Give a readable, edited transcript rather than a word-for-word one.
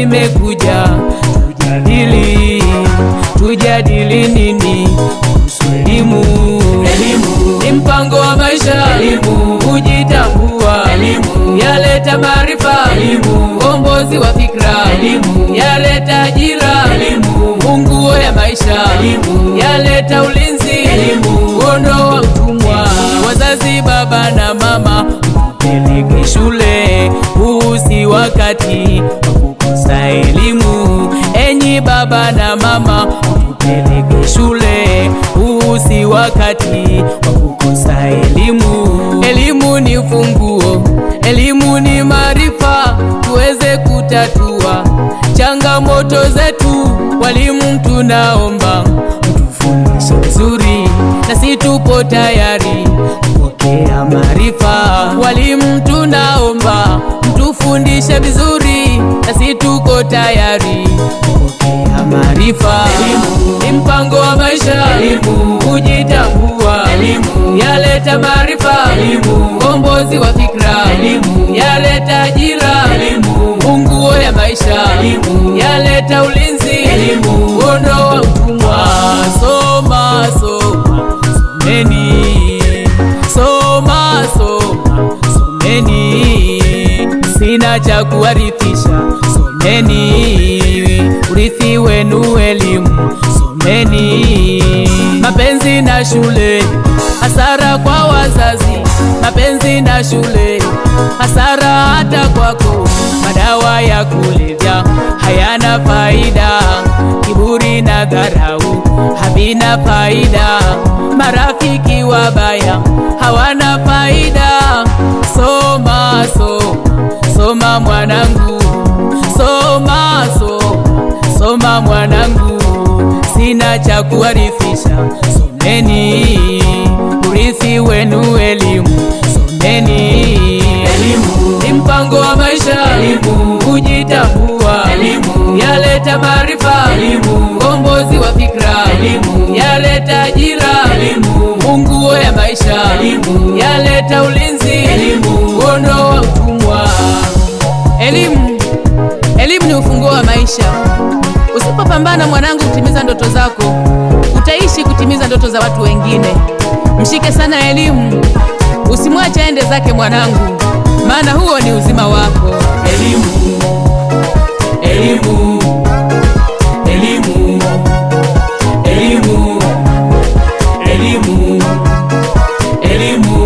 nimekuja tujadili nini kuhusu elimu. Elimu ni mpango wa maisha, elimu kujitambua, elimu yaleta maarifa, elimu ukombozi wa fikra, elimu yaleta ajira, elimu funguo ya maisha, elimu yaleta ulinzi, elimu ondoa utumwa. Wazazi, baba na mama, peleke shule, huu si wakati wa kukosa elimu. Enyi baba na mama, peleke shule, huu si wakati wa kukosa elimu. Elimu ni funguo, elimu ni maarifa, tuweze kutatua changamoto zetu. Walimu tunaomba mtufundishe vizuri, nasi tupo tayari kupokea maarifa. Walimu tunaomba mtufundishe vizuri, nasi tuko tayari kupokea maarifa. Elimu ni mpango wa maisha, elimu kujitambua, elimu yaleta maarifa, elimu ukombozi wa fikra, elimu yaleta ajira, elimu funguo ya maisha, elimu yaleta ulinzi, elimu ondoa utumwa. Soma, soma, someni, soma, soma, someni, sina cha kuwarithisha, someni, urithi wenu elimu, someni. Mapenzi na shule, hasara kwa wazazi. Mapenzi na shule, hasara hata kwako. Madawa ya kulevya hayana faida, kiburi na dharau havina faida, marafiki wabaya hawana faida. Soma, soma, soma mwanangu, soma, soma, soma mwanangu, sina cha kuwarithisha, someni, urithi wenu elimu, someni. Elimu ni mpango wa maisha, elimu kujitambua, elimu yaleta maarifa, elimu ukombozi wa fikra, elimu yaleta ajira, elimu funguo ya maisha, elimu yaleta ulinzi, elimu ondoa utumwa. Elimu ni ufunguo wa maisha. Usipopambana mwanangu kutimiza ndoto zako, utaishi kutimiza ndoto za watu wengine. Mshike sana elimu, usimwache aende zake mwanangu, maana huo ni uzima wako. Elimu, elimu, elimu, elimu, elimu, elimu.